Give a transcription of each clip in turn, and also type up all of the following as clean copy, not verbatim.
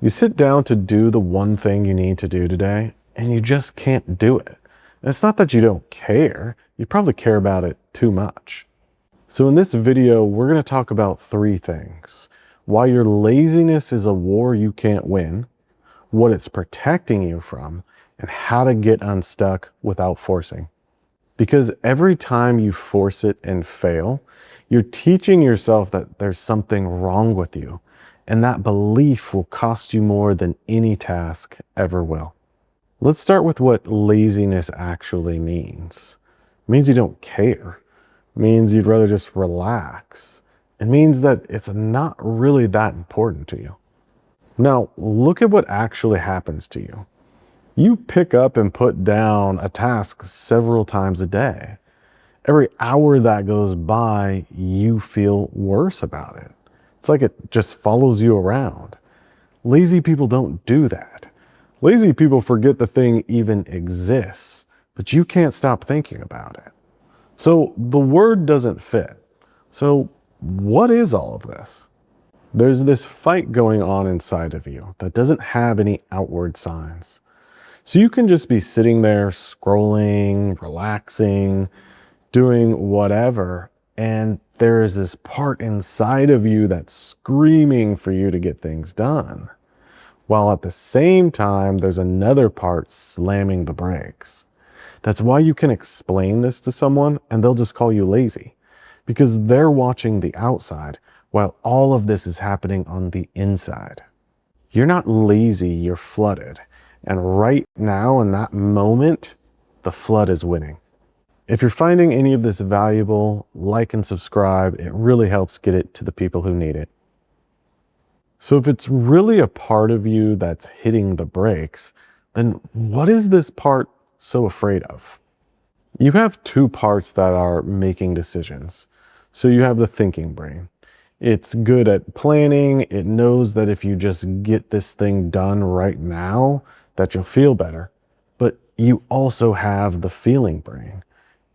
You sit down to do the one thing you need to do today, and you just can't do it. And it's not that you don't care, you probably care about it too much. So in this video, we're going to talk about 3 things. Why your laziness is a war you can't win, what it's protecting you from, and how to get unstuck without forcing. Because every time you force it and fail, you're teaching yourself that there's something wrong with you, and that belief will cost you more than any task ever will. Let's start with what laziness actually means. It means you don't care. It means you'd rather just relax. It means that it's not really that important to you. Now, look at what actually happens to you. You pick up and put down a task several times a day. Every hour that goes by, you feel worse about it. It's like it just follows you around. Lazy people don't do that. Lazy people forget the thing even exists, but you can't stop thinking about it. So the word doesn't fit. So what is all of this? There's this fight going on inside of you that doesn't have any outward signs. So you can just be sitting there scrolling, relaxing, doing whatever, and there is this part inside of you that's screaming for you to get things done. While at the same time, there's another part slamming the brakes. That's why you can explain this to someone and they'll just call you lazy, because they're watching the outside while all of this is happening on the inside. You're not lazy, you're flooded. And right now, in that moment, the flood is winning. If you're finding any of this valuable, like and subscribe. It really helps get it to the people who need it. So if it's really a part of you that's hitting the brakes, then what is this part so afraid of? You have 2 parts that are making decisions. So you have the thinking brain. It's good at planning. It knows that if you just get this thing done right now, that you'll feel better. But you also have the feeling brain,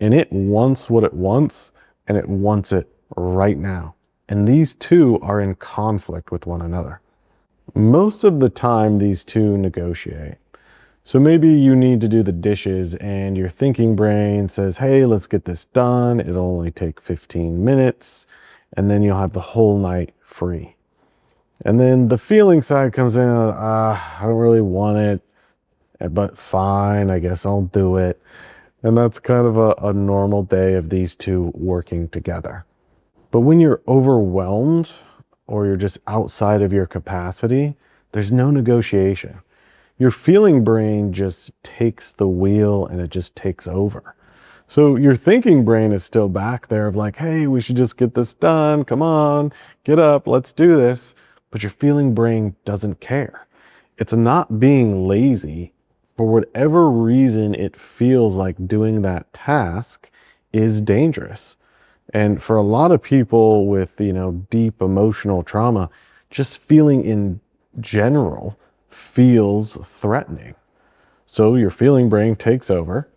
and it wants what it wants, and it wants it right now. And these 2 are in conflict with one another. Most of the time, these 2 negotiate. So maybe you need to do the dishes and your thinking brain says, hey, let's get this done. It'll only take 15 minutes, and then you'll have the whole night free. And then the feeling side comes in, I don't really want it, but fine, I guess I'll do it. And that's kind of a normal day of these 2 working together. But when you're overwhelmed or you're just outside of your capacity, there's no negotiation. Your feeling brain just takes the wheel and it just takes over. So your thinking brain is still back there of like, hey, we should just get this done. Come on, get up, let's do this. But your feeling brain doesn't care. It's not being lazy. For whatever reason, it feels like doing that task is dangerous. And for a lot of people with, deep emotional trauma, just feeling in general feels threatening. So your feeling brain takes over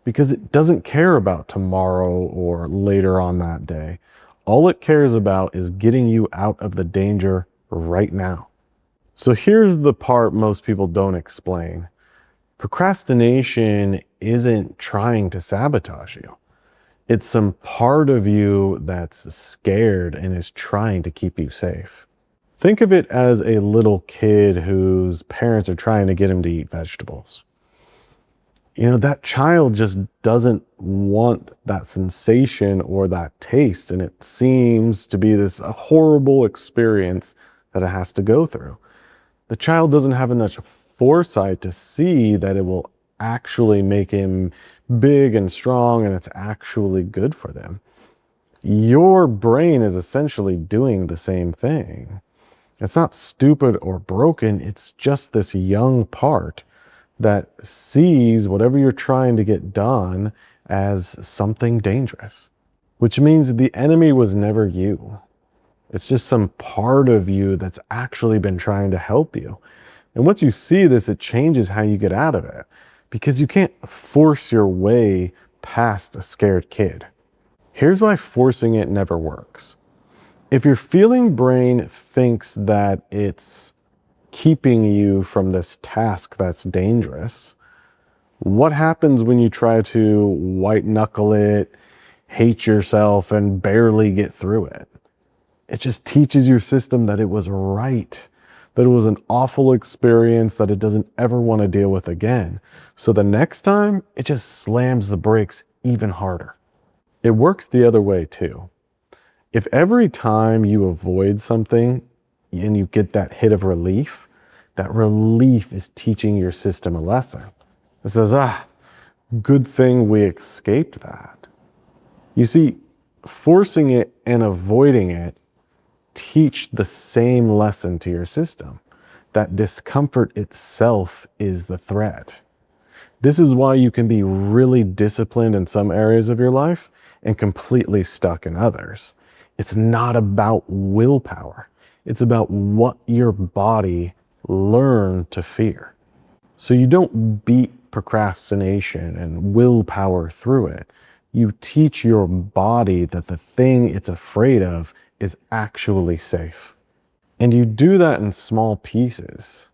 because it doesn't care about tomorrow or later on that day. All it cares about is getting you out of the danger right now. So here's the part most people don't explain. Procrastination isn't trying to sabotage you. It's some part of you that's scared and is trying to keep you safe. Think of it as a little kid whose parents are trying to get him to eat vegetables. That child just doesn't want that sensation or that taste, and it seems to be this horrible experience that it has to go through. The child doesn't have enough foresight to see that it will actually make him big and strong and it's actually good for them. Your brain is essentially doing the same thing. It's not stupid or broken. It's just this young part that sees whatever you're trying to get done as something dangerous, which means the enemy was never you. It's just some part of you that's actually been trying to help you. And once you see this, it changes how you get out of it, because you can't force your way past a scared kid. Here's why forcing it never works. If your feeling brain thinks that it's keeping you from this task that's dangerous. What happens when you try to white knuckle it, hate yourself, and barely get through it? It just teaches your system that it was right, that it was an awful experience that it doesn't ever want to deal with again. So the next time, it just slams the brakes even harder. It works the other way too. If every time you avoid something and you get that hit of relief, that relief is teaching your system a lesson. It says, good thing we escaped that. You see, forcing it and avoiding it teach the same lesson to your system, that discomfort itself is the threat. This is why you can be really disciplined in some areas of your life and completely stuck in others. It's not about willpower. It's about what your body learned to fear. So you don't beat procrastination and willpower through it. You teach your body that the thing it's afraid of is actually safe. And you do that in small pieces.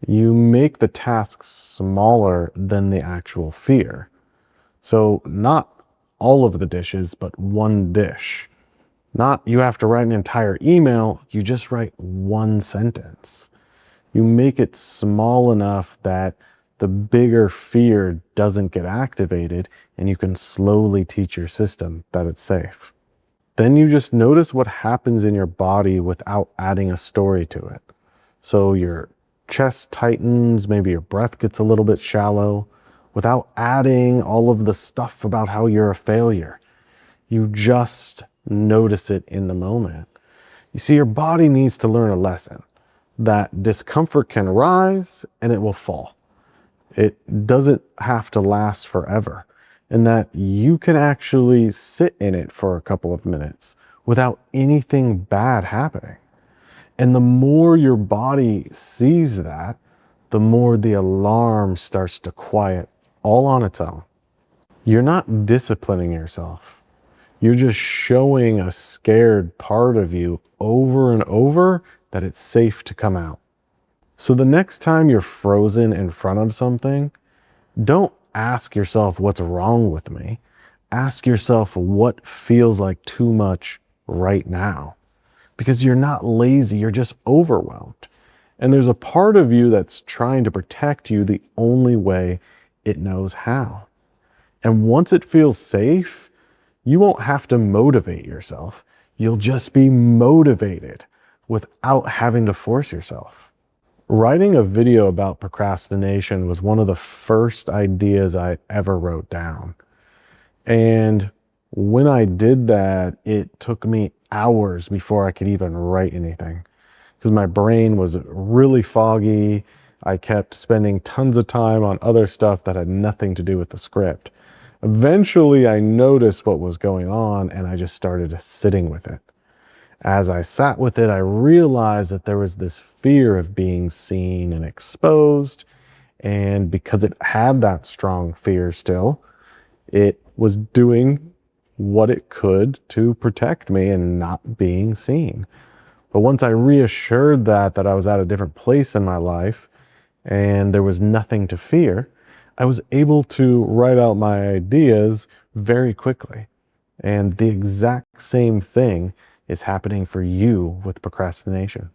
You make the task smaller than the actual fear. So not all of the dishes, but one dish. Not you have to write an entire email, you just write one sentence. You make it small enough that the bigger fear doesn't get activated, and you can slowly teach your system that it's safe. Then you just notice what happens in your body without adding a story to it. So your chest tightens, maybe your breath gets a little bit shallow, without adding all of the stuff about how you're a failure. You just notice it in the moment. You see, your body needs to learn a lesson that discomfort can rise and it will fall. It doesn't have to last forever, and that you can actually sit in it for a couple of minutes without anything bad happening. And the more your body sees that, the more the alarm starts to quiet all on its own. You're not disciplining yourself. You're just showing a scared part of you over and over that it's safe to come out. So the next time you're frozen in front of something, don't ask yourself what's wrong with me. Ask yourself what feels like too much right now. Because you're not lazy, you're just overwhelmed. And there's a part of you that's trying to protect you the only way it knows how. And once it feels safe, you won't have to motivate yourself. You'll just be motivated without having to force yourself. Writing a video about procrastination was one of the first ideas I ever wrote down. And when I did that, it took me hours before I could even write anything, because my brain was really foggy. I kept spending tons of time on other stuff that had nothing to do with the script. Eventually, I noticed what was going on and I just started sitting with it. As I sat with it, I realized that there was this fear of being seen and exposed. And because it had that strong fear still, it was doing what it could to protect me and not being seen. But once I reassured that I was at a different place in my life and there was nothing to fear, I was able to write out my ideas very quickly. And the exact same thing is happening for you with procrastination.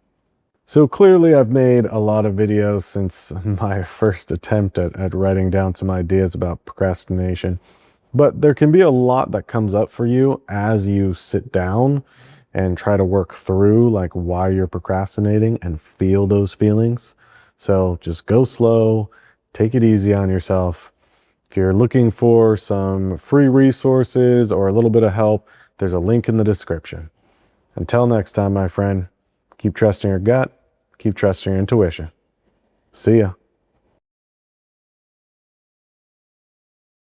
So clearly I've made a lot of videos since my first attempt at writing down some ideas about procrastination. But there can be a lot that comes up for you as you sit down and try to work through like why you're procrastinating and feel those feelings. So just go slow, take it easy on yourself. If you're looking for some free resources or a little bit of help, there's a link in the description. Until next time, my friend, keep trusting your gut, keep trusting your intuition. See ya.